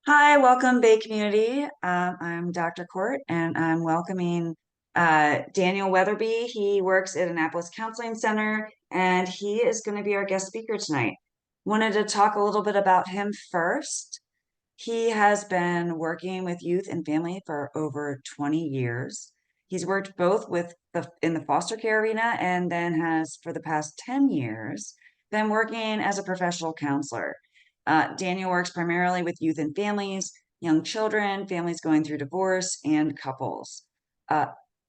Hi, welcome Bay Community. I'm Dr. Court, and I'm welcoming Daniel Weatherby. He works at Annapolis Counseling Center, and he is going to be our guest speaker tonight. Wanted to talk a little bit about him first. He has been working with youth and family for over 20 years. He's worked both in the foster care arena and then has, for the past 10 years, been working as a professional counselor. Daniel works primarily with youth and families, young children, families going through divorce, and couples. Uh,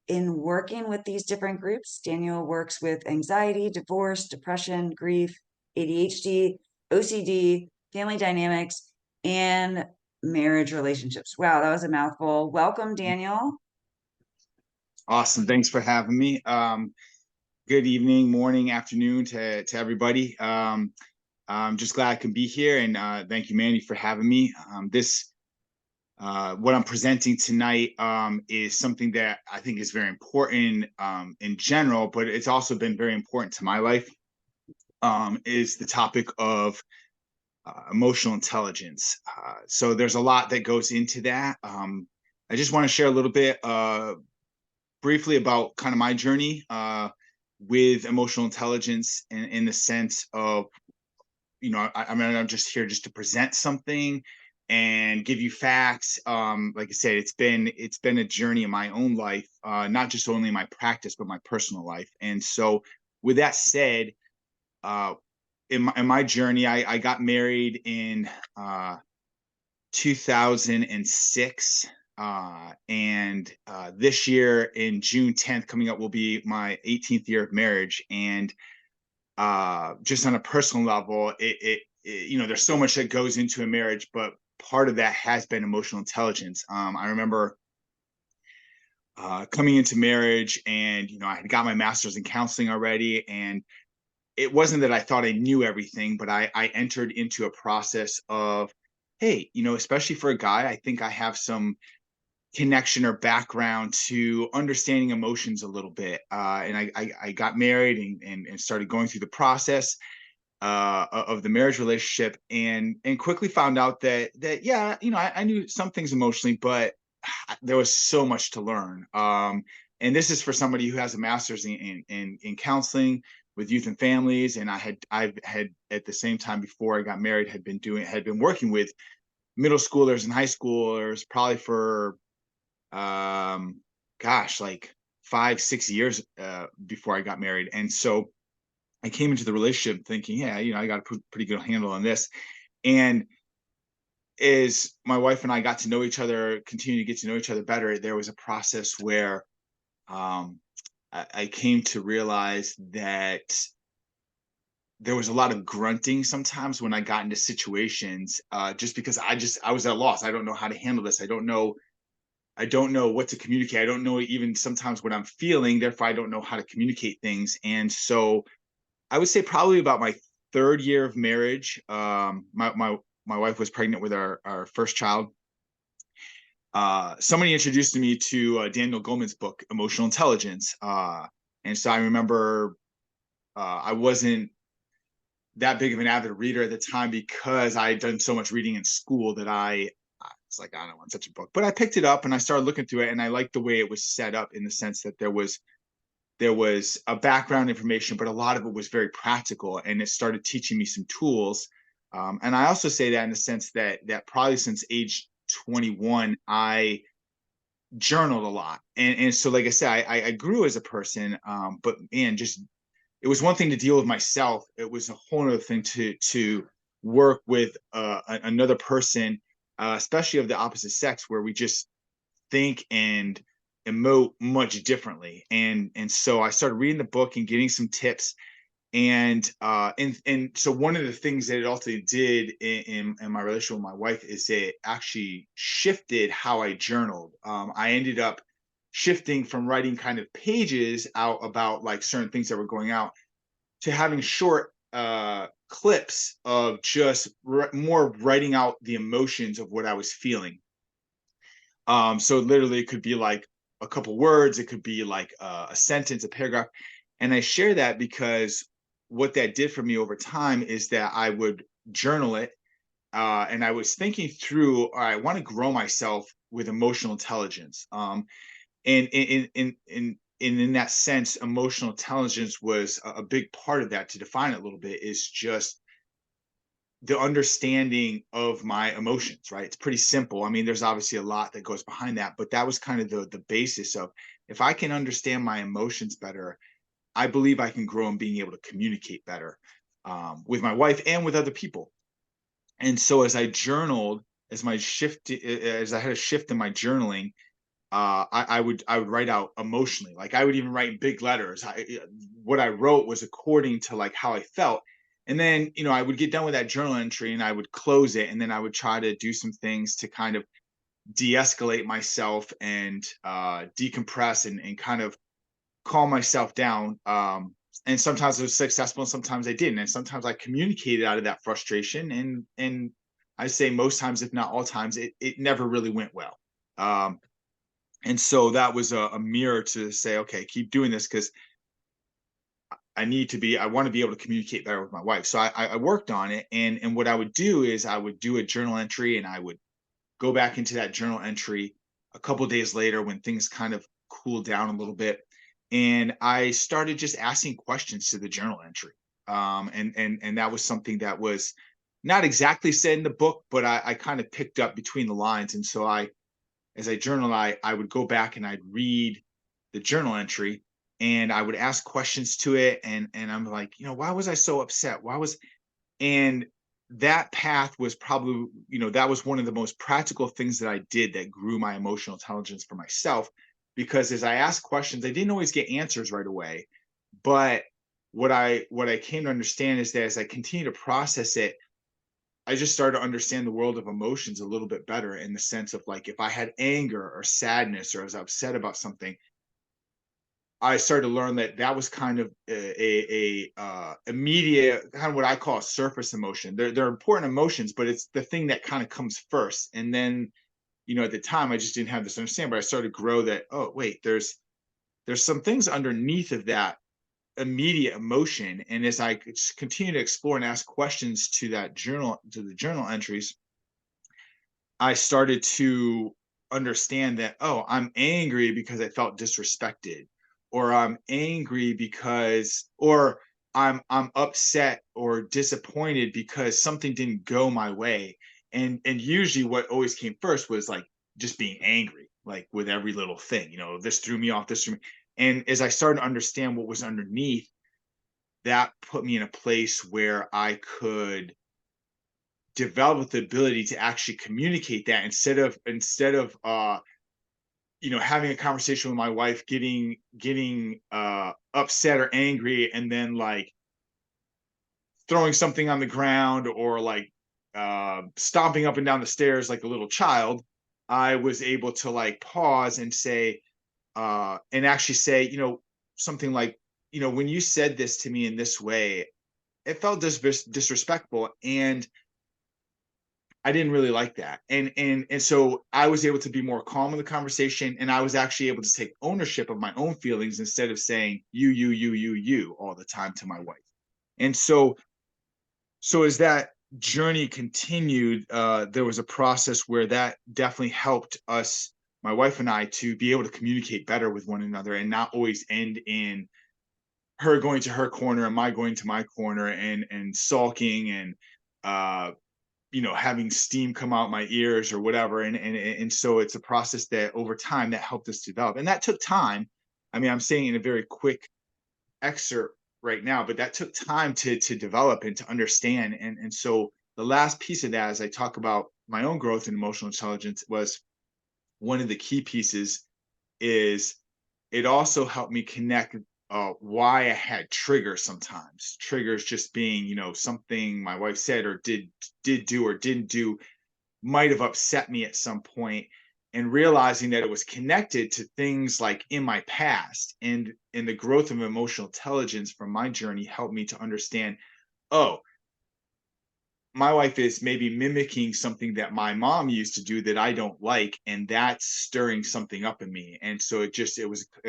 in working with these different groups, Daniel works with anxiety, divorce, depression, grief, ADHD, OCD, family dynamics, and marriage relationships. Wow, that was a mouthful. Welcome, Daniel. Awesome. Thanks for having me. Good evening, morning, afternoon to everybody. I'm just glad I can be here, and thank you, Mandy, for having me. What I'm presenting tonight is something that I think is very important in general, but it's also been very important to my life. Is the topic of emotional intelligence. So there's a lot that goes into that. I just want to share a little bit briefly about kind of my journey with emotional intelligence in the sense of, I mean, I'm just here just to present something and give you facts. Like I said, it's been a journey in my own life, not just only my practice, but my personal life. And so, with that said, uh, in my journey, I got married in 2006. And this year in June 10th, coming up, will be my 18th year of marriage. And just on a personal level, there's so much that goes into a marriage, but part of that has been emotional intelligence. I remember coming into marriage, and I had got my master's in counseling already, and it wasn't that I thought I knew everything, but I entered into a process of, hey, especially for a guy, I think I have some connection or background to understanding emotions a little bit. And I got married and started going through the process of the marriage relationship, and quickly found out that yeah, I knew some things emotionally, but there was so much to learn. And this is for somebody who has a master's in counseling with youth and families. And I've had at the same time, before I got married, had been working with middle schoolers and high schoolers probably for like 5-6 years before I got married. And so I came into the relationship thinking, yeah, I got a pretty good handle on this. And as my wife and I got to know each other, continue to get to know each other better, there was a process where um, I came to realize that there was a lot of grunting sometimes when I got into situations, just because I was at a loss. I don't know how to handle this. I don't know what to communicate. I don't know even sometimes what I'm feeling. Therefore, I don't know how to communicate things. And so I would say probably about my third year of marriage, my wife was pregnant with our first child. Somebody introduced me to Daniel Goleman's book, Emotional Intelligence. And so I remember I wasn't that big of an avid reader at the time because I had done so much reading in school that I was like, I don't want such a book. But I picked it up and I started looking through it, and I liked the way it was set up in the sense that there was a background information, but a lot of it was very practical, and it started teaching me some tools. And I also say that in the sense that probably since age 21, I journaled a lot, and so like I said, I grew as a person. But man, just it was one thing to deal with myself. It was a whole other thing to work with another person, especially of the opposite sex, where we just think and emote much differently. And so I started reading the book and getting some tips. And so one of the things that it ultimately did in my relationship with my wife is it actually shifted how I journaled. I ended up shifting from writing kind of pages out about like certain things that were going out to having short clips of just more writing out the emotions of what I was feeling. So literally, it could be like a couple words, it could be like a sentence, a paragraph. And I share that because what that did for me over time is that I would journal it. and I was thinking through, all right, I want to grow myself with emotional intelligence. And in that sense, emotional intelligence was a big part of that. To define it a little bit, is just the understanding of my emotions, right? It's pretty simple. I mean, there's obviously a lot that goes behind that, but that was kind of the basis of, if I can understand my emotions better, I believe I can grow in being able to communicate better, with my wife and with other people. And so as I journaled, as I had a shift in my journaling, I would write out emotionally. Like, I would even write in big letters. What I wrote was according to like how I felt. And then, I would get done with that journal entry and I would close it. And then I would try to do some things to kind of de-escalate myself and decompress and kind of calm myself down. And sometimes it was successful and sometimes I didn't. And sometimes I communicated out of that frustration. And I say most times, if not all times, it never really went well. Um, and so that was a mirror to say, okay, keep doing this, because I want to be able to communicate better with my wife. So I worked on it. And what I would do is I would do a journal entry and I would go back into that journal entry a couple days later when things kind of cooled down a little bit. And I started just asking questions to the journal entry. And that was something that was not exactly said in the book, but I kind of picked up between the lines. And so as I journal, I would go back and I'd read the journal entry and I would ask questions to it. And I'm like, why was I so upset? And that path was probably, that was one of the most practical things that I did that grew my emotional intelligence for myself. Because as I asked questions, I didn't always get answers right away. But what I came to understand is that as I continue to process it, I just started to understand the world of emotions a little bit better, in the sense of, like, if I had anger or sadness or I was upset about something, I started to learn that that was kind of a immediate, kind of what I call a surface emotion. They're important emotions, but it's the thing that kind of comes first. And then, at the time, I just didn't have this understanding, but I started to grow that, oh wait, there's some things underneath of that immediate emotion. And as I continue to explore and ask questions to the journal entries, I started to understand that, oh, I'm angry because I felt disrespected, or I'm angry because, or I'm upset or disappointed because something didn't go my way. And usually what always came first was like just being angry, like with every little thing, this threw me off, this threw me. And as I started to understand what was underneath, that put me in a place where I could develop the ability to actually communicate that, instead of having a conversation with my wife, getting upset or angry, and then like throwing something on the ground, or like stomping up and down the stairs like a little child. I was able to like pause and say, and actually say, something like, when you said this to me in this way, it felt disrespectful, and I didn't really like that. And so I was able to be more calm in the conversation, and I was actually able to take ownership of my own feelings instead of saying you all the time to my wife. And so as that journey continued, there was a process where that definitely helped us, my wife and I, to be able to communicate better with one another and not always end in her going to her corner and my going to my corner, and sulking, and uh having steam come out my ears or whatever. And so it's a process that over time that helped us develop. And that took time. I mean, I'm saying in a very quick excerpt right now, but that took time to develop and to understand. And so the last piece of that, as I talk about my own growth in emotional intelligence, was one of the key pieces is it also helped me connect why I had triggers sometimes. Triggers just being, something my wife said or did do or didn't do might have upset me at some point, and realizing that it was connected to things like in my past. And the growth of emotional intelligence from my journey helped me to understand, oh, my wife is maybe mimicking something that my mom used to do that I don't like, and that's stirring something up in me. And so it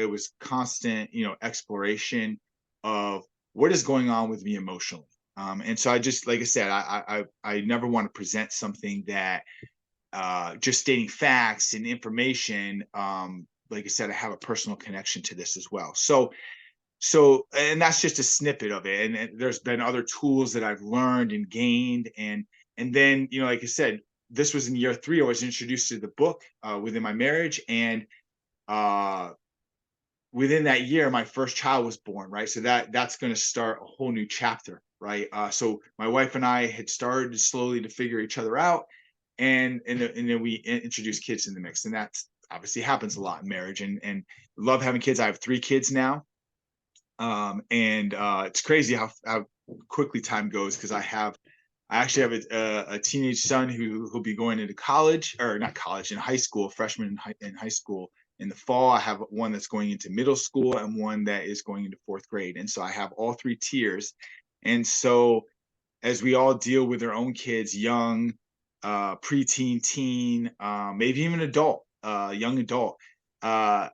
was constant, exploration of what is going on with me emotionally. And so I just, like I said, I never want to present something that just stating facts and information. Like I said, I have a personal connection to this as well. And that's just a snippet of it. And there's been other tools that I've learned and gained. And then, like I said, this was in year 3. I was introduced to the book within my marriage. And uh, within that year, my first child was born, right? So that's going to start a whole new chapter, right? So my wife and I had started slowly to figure each other out. And then we introduced kids in the mix. And that obviously happens a lot in marriage. And love having kids. I have 3 kids now. And it's crazy how quickly time goes, because I actually have a teenage son who'll be going into college, or not college, in high school, freshman in high school in the fall. I have one that's going into middle school and one that is going into 4th grade. And so I have all 3 tiers. And so as we all deal with our own kids, young, preteen, teen, maybe even adult, young adult, I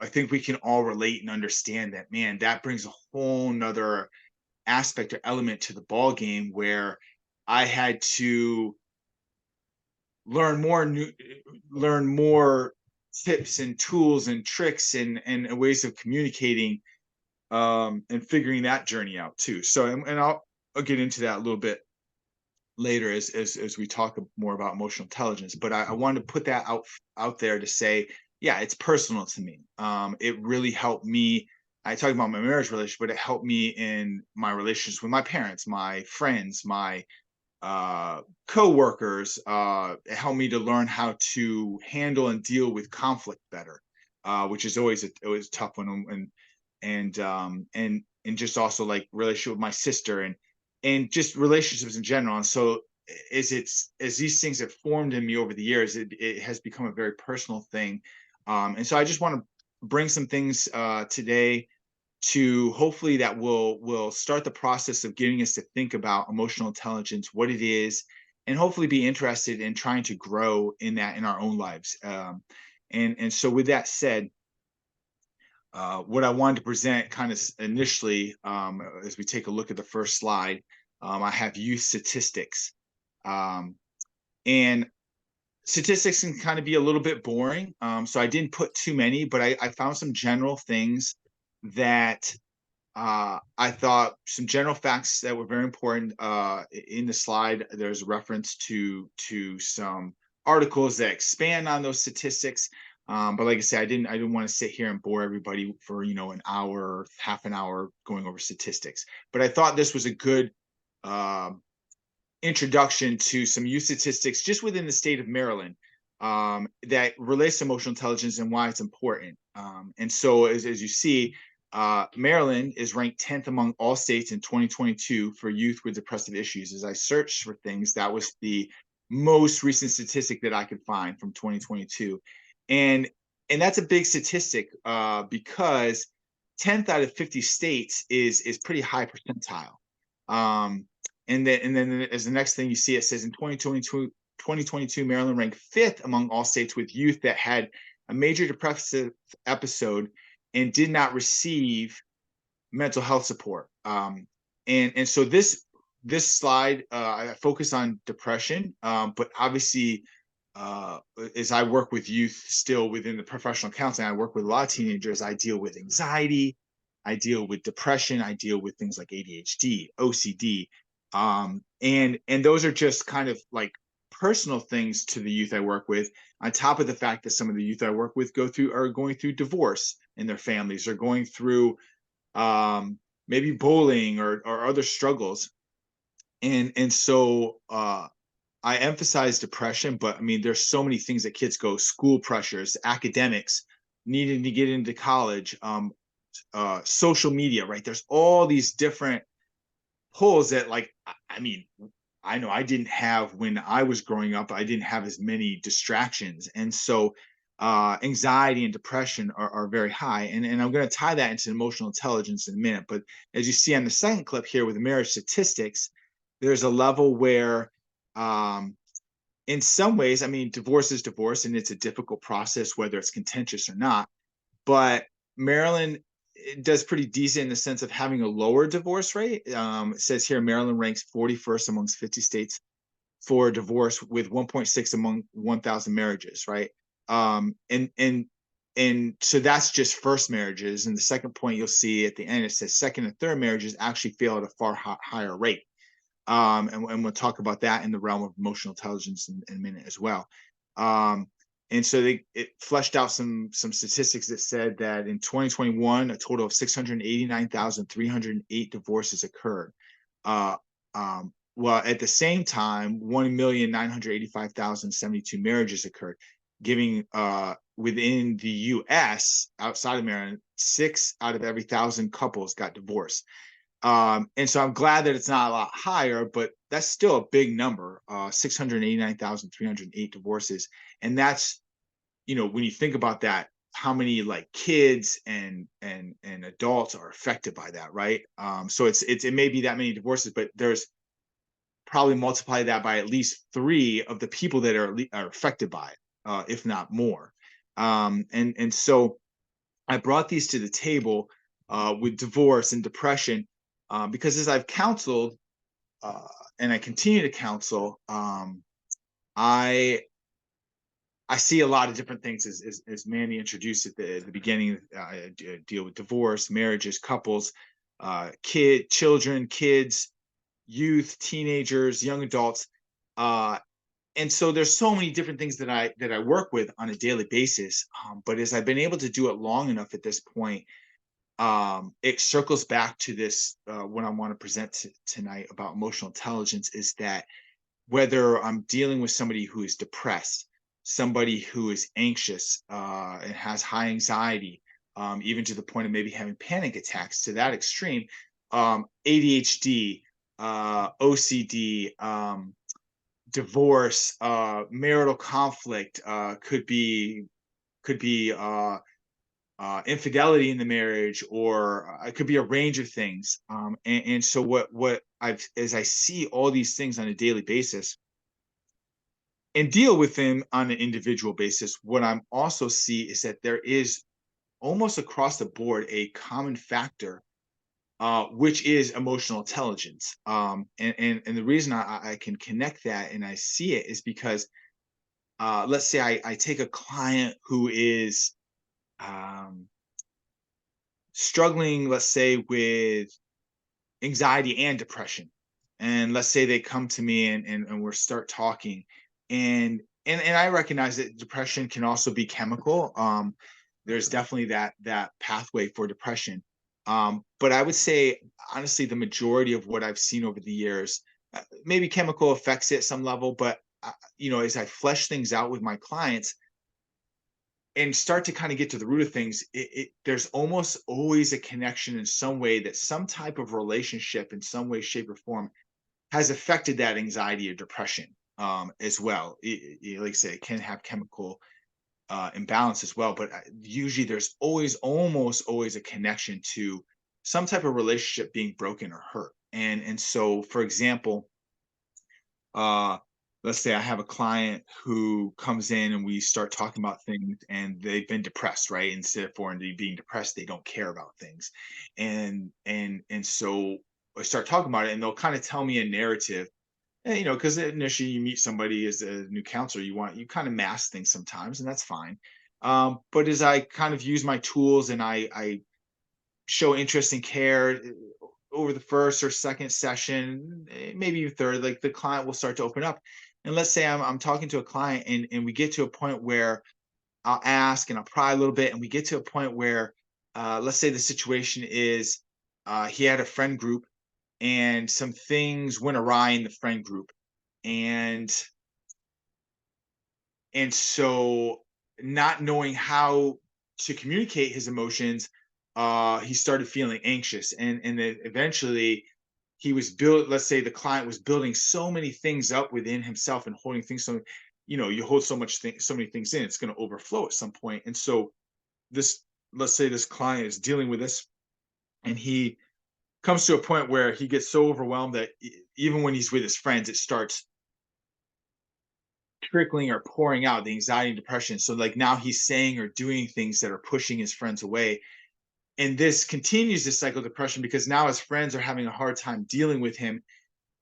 think we can all relate and understand that, man, that brings a whole nother aspect or element to the ball game, where I had to learn more tips and tools and tricks and ways of communicating, and figuring that journey out too. So, and I'll get into that a little bit later as we talk more about emotional intelligence. But I wanted to put that out there to say, yeah, it's personal to me. It really helped me. I talk about my marriage relationship, but it helped me in my relationships with my parents, my friends, my co-workers. It helped me to learn how to handle and deal with conflict better, which is always a tough one. And just also like relationship with my sister, and just relationships in general. And so as these things have formed in me over the years, it has become a very personal thing. And so I just want to bring some things today to hopefully that will start the process of getting us to think about emotional intelligence, what it is, and hopefully be interested in trying to grow in that in our own lives. And so with that said, what I wanted to present kind of initially, as we take a look at the first slide, I have youth statistics. And statistics can kind of be a little bit boring. So I didn't put too many, but I found some general things that I thought, some general facts that were very important. In the slide, there's a reference to some articles that expand on those statistics. But like I said, I didn't want to sit here and bore everybody for an hour, half an hour going over statistics. But I thought this was a good introduction to some youth statistics just within the state of Maryland, that relates to emotional intelligence and why it's important. And so as you see, Maryland is ranked 10th among all states in 2022 for youth with depressive issues. As I searched for things, that was the most recent statistic that I could find from 2022. And that's a big statistic, because 10th out of 50 states is pretty high percentile. And then as the next thing you see, it says in 2022, Maryland ranked 5th among all states with youth that had a major depressive episode and did not receive mental health support. And so this slide, I focus on depression, but obviously, as I work with youth still within the professional counseling, I work with a lot of teenagers. I deal with anxiety, I deal with depression, I deal with things like ADHD, OCD, and those are just kind of like personal things to the youth I work with, on top of the fact that some of the youth I work with are going through divorce in their families, or going through maybe bullying or other struggles. And so I emphasize depression, but I mean, there's so many things that kids go: school pressures, academics, needing to get into college, social media, right? There's all these different pulls that, like, I mean, I know I didn't have when I was growing up. I didn't have as many distractions. And so anxiety and depression are very high. And I'm going to tie that into emotional intelligence in a minute. But as you see on the second clip here with the marriage statistics, there's a level where, in some ways, I mean, divorce is divorce and it's a difficult process, whether it's contentious or not. But Maryland it does pretty decent in the sense of having a lower divorce rate. It says here Maryland ranks 41st amongst 50 states for divorce with 1.6 among 1,000 marriages, right? And so that's just first marriages. And the second point you'll see at the end, it says second and third marriages actually fail at a far higher rate. And we'll talk about that in the realm of emotional intelligence in a minute as well. And so it fleshed out some statistics that said that in 2021, a total of 689,308 divorces occurred. Well, at the same time, 1,985,072 marriages occurred, giving within the U.S. outside of Maryland, 6 out of every 1,000 couples got divorced. And so I'm glad that it's not a lot higher, but that's still a big number, 689,308 divorces. And that's, when you think about that, how many like kids and adults are affected by that, right? So it may be that many divorces, but there's probably multiply that by at least 3 of the people that are affected by it, if not more. And so I brought these to the table with divorce and depression because as I've counseled and I continue to counsel, I see a lot of different things as Mandy introduced at the beginning. I deal with divorce, marriages, couples, children, kids, youth, teenagers, young adults. And so there's so many different things that I work with on a daily basis. But as I've been able to do it long enough at this point, it circles back to this, what I want to present tonight about emotional intelligence is that whether I'm dealing with somebody who is depressed, somebody who is anxious and has high anxiety, even to the point of maybe having panic attacks to that extreme, ADHD, OCD, divorce, marital conflict, could be infidelity in the marriage, or it could be a range of things. And so what as I see all these things on a daily basis and deal with them on an individual basis, what I'm also see is that there is almost across the board a common factor, which is emotional intelligence. And the reason I can connect that and I see it is because let's say I take a client who is struggling, let's say, with anxiety and depression. And let's say they come to me and we start talking. And I recognize that depression can also be chemical. There's definitely that pathway for depression. But I would say, honestly, the majority of what I've seen over the years, maybe chemical affects it at some level, but as I flesh things out with my clients and start to kind of get to the root of things, there's almost always a connection in some way that some type of relationship in some way, shape, or form has affected that anxiety or depression as well. Like I say, it can have chemical imbalance as well, but usually there's almost always a connection to some type of relationship being broken or hurt. And so, for example, let's say I have a client who comes in and we start talking about things and they've been depressed, right? Instead of being depressed, they don't care about things. And so I start talking about it and they'll kind of tell me a narrative. And, because initially you meet somebody as a new counselor, you kind of mask things sometimes, and that's fine. But as I kind of use my tools and I show interest and care over the first or second session, maybe even third, like the client will start to open up. And let's say I'm talking to a client and we get to a point where I'll ask and I'll pry a little bit, and we get to a point where let's say the situation is he had a friend group and some things went awry in the friend group. And so not knowing how to communicate his emotions, he started feeling anxious. And then eventually he was let's say the client was building so many things up within himself and holding things. So, you hold so many things in, it's going to overflow at some point. And so let's say this client is dealing with this and he comes to a point where he gets so overwhelmed that even when he's with his friends, it starts trickling or pouring out the anxiety and depression. So like now he's saying or doing things that are pushing his friends away. and this continues this cycle of depression because now his friends are having a hard time dealing with him,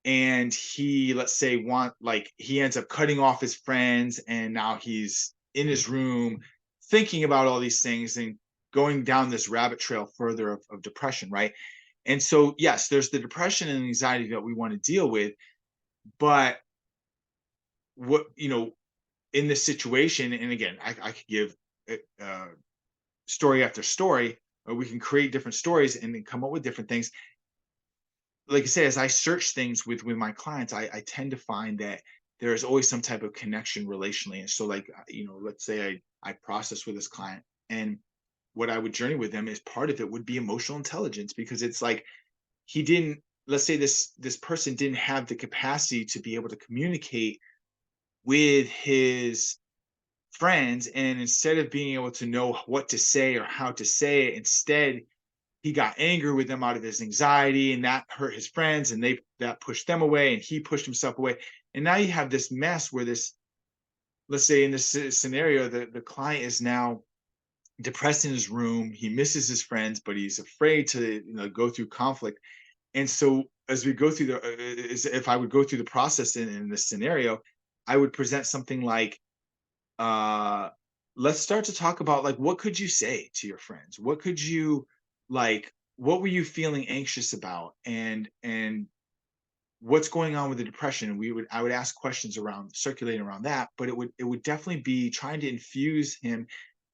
and he, let's say, he ends up cutting off his friends, and now he's in his room thinking about all these things and going down this rabbit trail further of depression, right? And so yes, there's the depression and anxiety that we want to deal with, but what, in this situation, and again, I could give uh, story after story, or we can create different stories and then come up with different things. Like I say, as I search things with my clients, I tend to find that there is always some type of connection relationally. And so, like, let's say I process with this client, and what I would journey with them is part of it would be emotional intelligence, because it's like he didn't. Let's say this person didn't have the capacity to be able to communicate with his friends, and instead of being able to know what to say or how to say it, instead he got angry with them out of his anxiety, and that hurt his friends, and that pushed them away, and he pushed himself away. And now you have this mess where let's say in this scenario, the client is now depressed in his room. He misses his friends, but he's afraid to go through conflict. And so as we go through if I would go through the process in this scenario, I would present something like, uh let's start to talk about, like, what could you say to your friends, what could you, like, what were you feeling anxious about, and what's going on with the depression. And I would ask questions around circulating around that, but it would definitely be trying to infuse him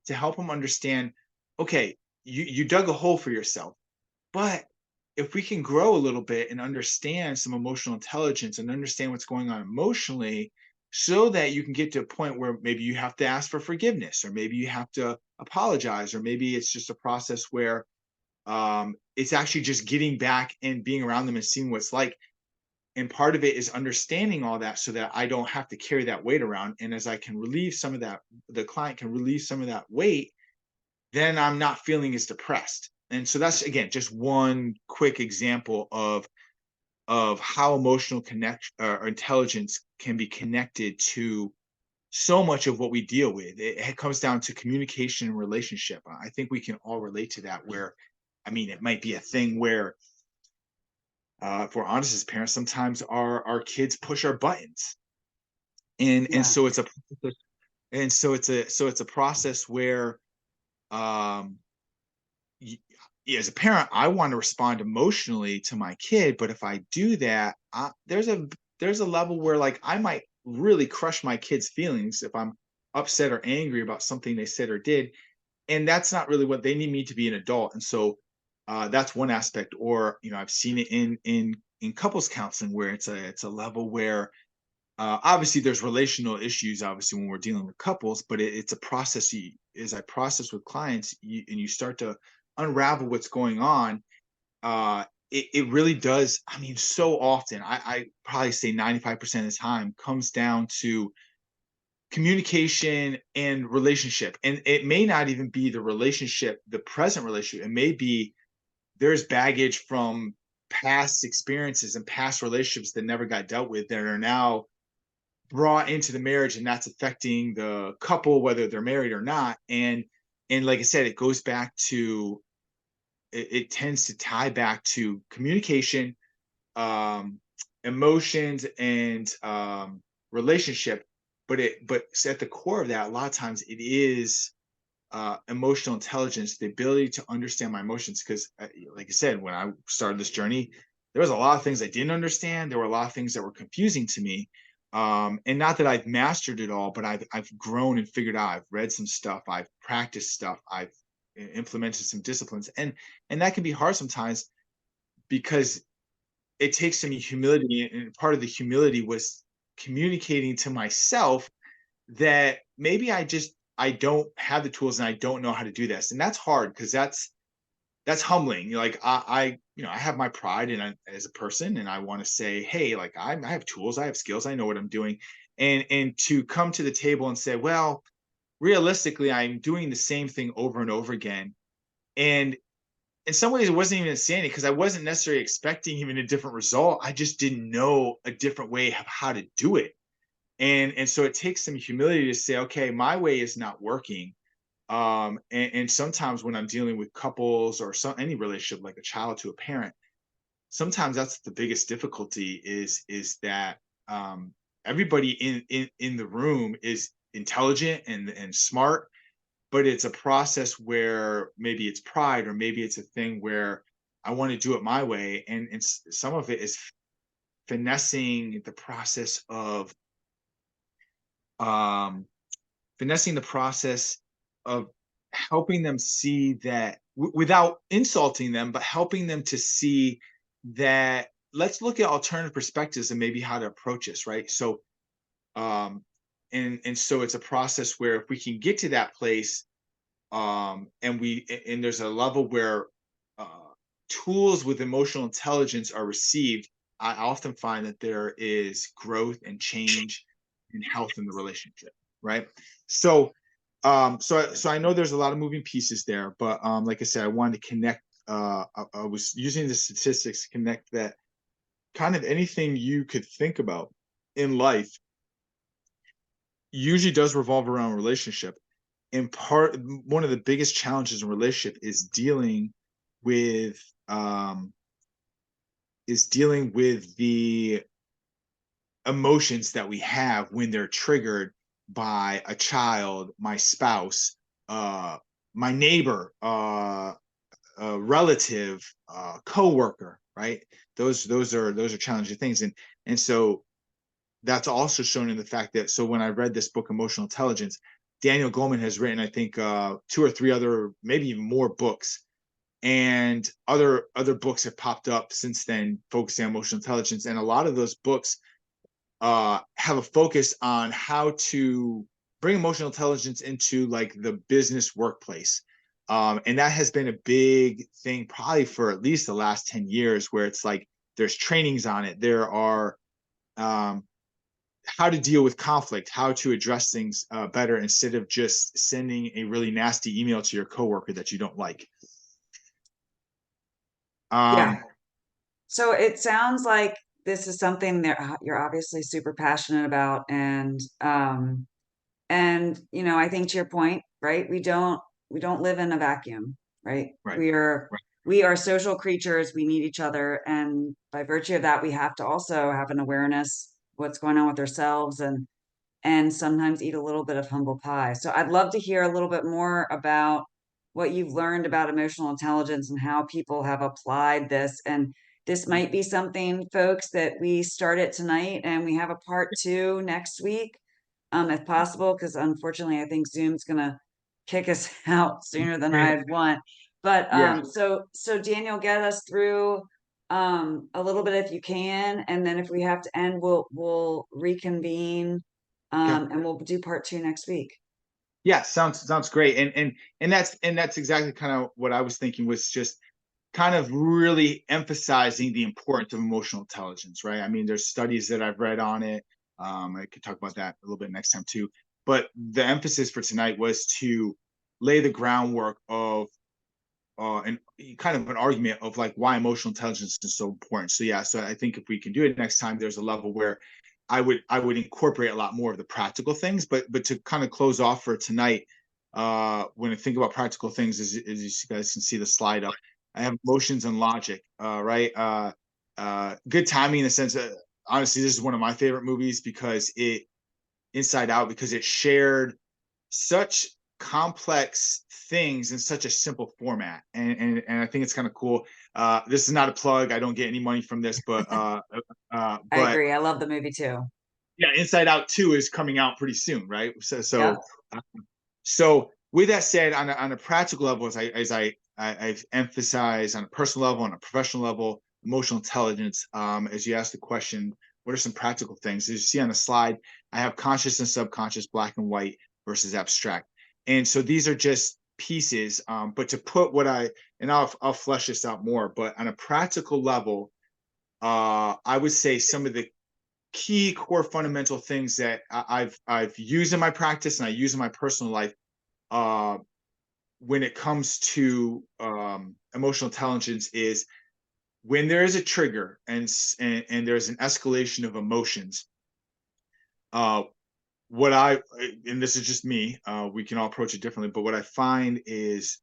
to help him understand, okay, you dug a hole for yourself, but if we can grow a little bit and understand some emotional intelligence and understand what's going on emotionally, so that you can get to a point where maybe you have to ask for forgiveness, or maybe you have to apologize, or maybe it's just a process where it's actually just getting back and being around them and seeing what it's like. And part of it is understanding all that so that I don't have to carry that weight around. And as I can relieve some of that, the client can relieve some of that weight, then I'm not feeling as depressed. And so that's, again, just one quick example of how emotional connect or intelligence can be connected to so much of what we deal with. It comes down to communication and relationship. I think we can all relate to that. Where, I mean, it might be a thing where, if we're honest as parents, sometimes our kids push our buttons, and Yeah. so it's a it's a process where, um y- as a parent, I want to respond emotionally to my kid, but if I do that, there's a level where, like, I might really crush my kid's feelings if I'm upset or angry about something they said or did, and that's not really what they need me to be, an adult. And so that's one aspect. Or, I've seen it in couples counseling, where it's a level where, obviously there's relational issues, obviously, when we're dealing with couples, but it's a process. As I process with clients, and you start to unravel what's going on, it really does. I mean, so often, I probably say 95% of the time, comes down to communication and relationship. And it may not even be the relationship, the present relationship. It may be there's baggage from past experiences and past relationships that never got dealt with, that are now brought into the marriage, and that's affecting the couple, whether they're married or not. And like I said, it goes back to, it tends to tie back to communication, um emotions, and relationship. But at the core of that, a lot of times, it is emotional intelligence, the ability to understand my emotions. Because, like I said, when I started this journey, there was a lot of things I didn't understand. There were a lot of things that were confusing to me. And not that I've mastered it all, but I've grown and figured out. I've read some stuff, I've practiced stuff, I've implemented some disciplines, and that can be hard sometimes, because it takes some humility. And part of the humility was communicating to myself that maybe I don't have the tools, and I don't know how to do this. And that's hard, because that's humbling. Like, I have my pride as a person, and I want to say, hey, like, I have tools, I have skills, I know what I'm doing. And to come to the table and say, well, realistically, I'm doing the same thing over and over again. And in some ways, it wasn't even insanity, because I wasn't necessarily expecting even a different result. I just didn't know a different way of how to do it. And so it takes some humility to say, okay, my way is not working. And sometimes when I'm dealing with couples or any relationship, like a child to a parent, sometimes that's the biggest difficulty is that everybody in the room is intelligent and smart, but it's a process where maybe it's pride, or maybe it's a thing where I want to do it my way, and some of it is finessing the process of um finessing the process of helping them see that, without insulting them, but helping them to see that, let's look at alternative perspectives and maybe how to approach this, right? So um and so it's a process where if we can get to that place, and there's a level where uh tools with emotional intelligence are received, I often find that there is growth and change and health in the relationship, right? So so I know there's a lot of moving pieces there, but like I said, I wanted to connect. I was using the statistics to connect that kind of anything you could think about in life usually does revolve around relationship. And one of the biggest challenges in relationship with um is dealing with the emotions that we have when they're triggered by a child, my spouse, uh my neighbor, a relative, coworker, right? Those are challenging things, and so that's also shown in the fact that, so when I read this book, Emotional Intelligence, Daniel Goleman has written, I think, two or three other, maybe even more books, and other books have popped up since then focusing on emotional intelligence, and a lot of those books have a focus on how to bring emotional intelligence into like the business workplace. And that has been a big thing probably for at least the last 10 years, where it's like there's trainings on it. There are um, how to deal with conflict, how to address things better instead of just sending a really nasty email to your coworker that you don't like. Yeah. Um, So it sounds like this is something that you're obviously super passionate about, and I think to your point, right? We don't live in a vacuum, right? right, We are right, we are social creatures. We need each other, and by virtue of that, we have to also have an awareness what's going on with ourselves, and sometimes eat a little bit of humble pie. So I'd love to hear a little bit more about what you've learned about emotional intelligence and how people have applied this. And this might be something, folks, that we start it tonight and we have a part two next week, if possible, because unfortunately I think Zoom's gonna kick us out sooner than I'd want. But yeah. so Daniel, get us through a little bit if you can, and then if we have to end, we'll reconvene, Okay. and we'll do part two next week. Yeah, sounds great. And that's exactly kind of what I was thinking, was just kind of really emphasizing the importance of emotional intelligence, right? I mean, there's studies that I've read on it. I could talk about that a little bit next time too. But the emphasis for tonight was to lay the groundwork of and kind of an argument of like why emotional intelligence is so important. So yeah, so I think if we can do it next time, there's a level where I would incorporate a lot more of the practical things. But to kind of close off for tonight, when I think about practical things, as you guys can see the slide up, I have emotions and logic, right? Good timing in the sense that, honestly, this is one of my favorite movies because it Inside Out, because it shared such complex things in such a simple format, and I think it's kind of cool. This is not a plug. I don't get any money from this, I but agree. I love the movie too. yeah, Inside Out 2 is coming out pretty soon, right? So Yep. uh, so with that said, on a practical level, I've emphasized on a personal level, on a professional level, emotional intelligence. As you asked the question, what are some practical things? As you see on the slide, I have conscious and subconscious, black and white versus abstract. And so these are just pieces. But to put what and I'll flesh this out more, but on a practical level, I would say some of the key core fundamental things that I've used in my practice and I use in my personal life, uh, when it comes to emotional intelligence, is when there is a trigger and there's an escalation of emotions. Uh, what I and this is just me, we can all approach it differently, but what I find is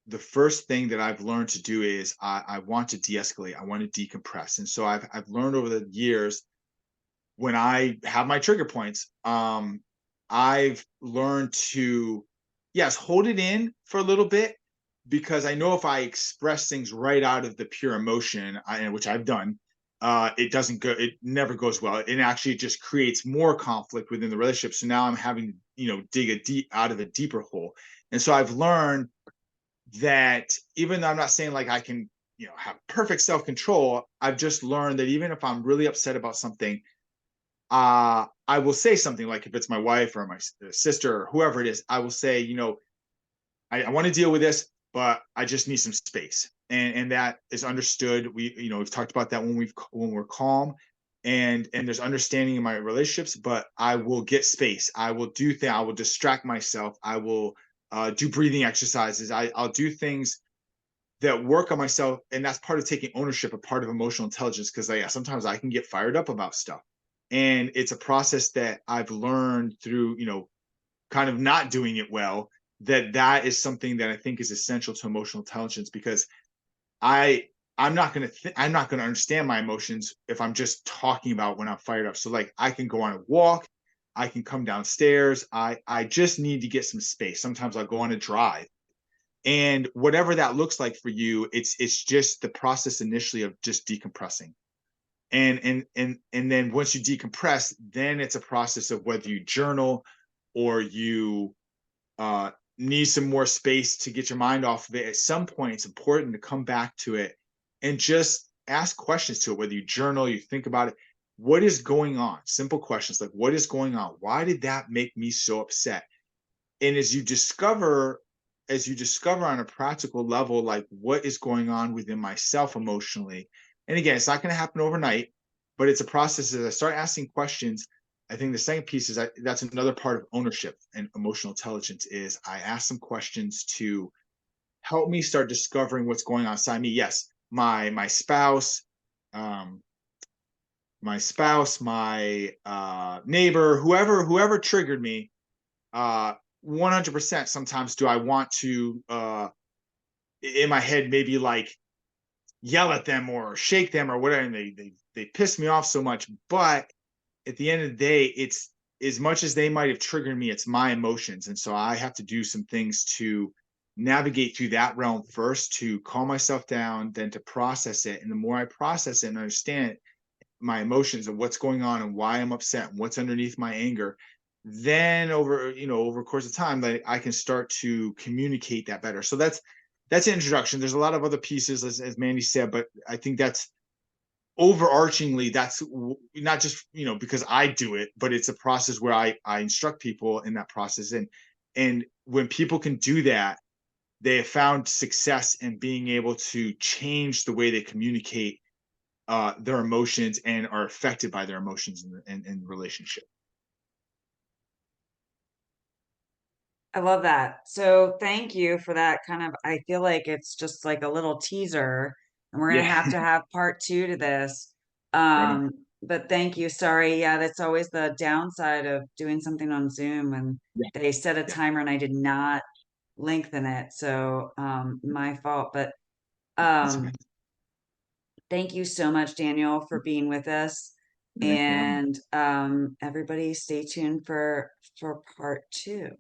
the first thing that I've learned to do is I want to de-escalate. I want to decompress. And so I've learned over the years when I have my trigger points, I've learned to, yes, hold it in for a little bit because I know if I express things right out of the pure emotion, which I've done, it doesn't go, it never goes well. It actually just creates more conflict within the relationship. So now I'm having, dig a deep out of a deeper hole. And so I've learned that even though I'm not saying like I can, have perfect self control, I've just learned that even if I'm really upset about something, I will say something like if it's my wife or my sister or whoever it is, I will say, I want to deal with this, but I just need some space. And that is understood. We've talked about that when we're calm and there's understanding in my relationships, but I will get space. I will do things, I will distract myself. I will do breathing exercises. I'll do things that work on myself. And that's part of taking ownership, a part of emotional intelligence. Cause sometimes I can get fired up about stuff. And it's a process that I've learned through, kind of not doing it well, that is something that I think is essential to emotional intelligence because I I'm not gonna understand my emotions if I'm just talking about when I'm fired up. So like I can go on a walk, I can come downstairs. I just need to get some space. Sometimes I'll go on a drive. And whatever that looks like for you, it's just the process initially of just decompressing. And then once you decompress, then it's a process of whether you journal or you need some more space to get your mind off of it. At some point, it's important to come back to it and just ask questions to it, whether you journal, you think about it. What is going on? Simple questions like, what is going on? Why did that make me so upset? And as you discover on a practical level, like what is going on within myself emotionally. And again, it's not going to happen overnight, but it's a process. As I start asking questions, I think the second piece is that's another part of ownership and emotional intelligence is I ask some questions to help me start discovering what's going on inside me. Yes, my spouse, um, my neighbor, whoever triggered me, 100% sometimes do I want to in my head maybe like yell at them or shake them or whatever, and they piss me off so much. But at the end of the day, it's as much as they might have triggered me, it's my emotions. And so I have to do some things to navigate through that realm first to calm myself down, then to process it. And the more I process it and understand my emotions and what's going on and why I'm upset and what's underneath my anger, then over the course of time, that I can start to communicate that better. So that's an introduction. There's a lot of other pieces, as Mandy said, but I think that's overarchingly that's not just because I do it, but it's a process where I instruct people in that process. And when people can do that, they have found success in being able to change the way they communicate their emotions and are affected by their emotions in relationship. I love that. So thank you for that kind of, I feel like it's just like a little teaser and we're Yeah, gonna have to have part two to this. right on. But thank you. Sorry. Yeah, that's always the downside of doing something on Zoom and Yeah, they set a yeah, timer and I did not lengthen it. So my fault. But that's okay. um thank you so much, Daniel, for being with us. Thanks for having me. And everybody stay tuned for part two.